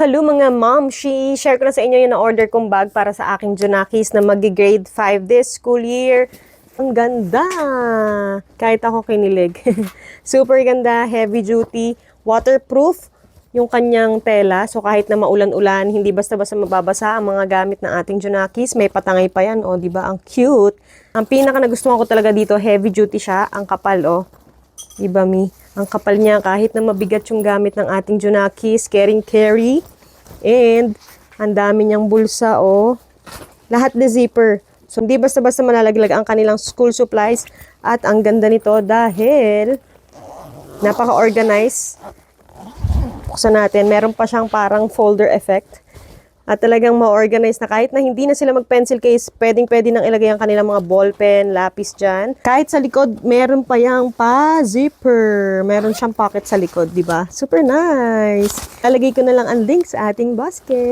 Hello mga ma'am, share ko na sa inyo yung na-order kong bag para sa aking Junakis na mag-grade 5 this school year. Ang ganda! Kahit ako kinilig. Super ganda, heavy duty, waterproof yung kanyang tela. So kahit na maulan-ulan, hindi basta-basta mababasa ang mga gamit ng ating Junakis. May patangay pa yan, oh, di ba? Ang cute. Ang pinaka nagustuhan ko talaga dito, heavy duty siya, ang kapal, oh. Diba, Mi? Ang kapal niya kahit na mabigat yung gamit ng ating Junakis, carry. And, ang dami niyang bulsa, oh. Lahat de zipper. So, hindi basta-basta malalaglag ang kanilang school supplies. At ang ganda nito dahil napaka-organize. Buksan natin. Meron pa siyang parang folder effect. At talagang ma-organize na kahit na hindi na sila mag-pencil case, pwedeng-pwede nang ilagay ang kanilang mga ballpen, lapis dyan. Kahit sa likod, meron pa yang pa-zipper. Meron siyang pocket sa likod, di ba? Super nice! Lalagay ko na lang ang link sa ating basket.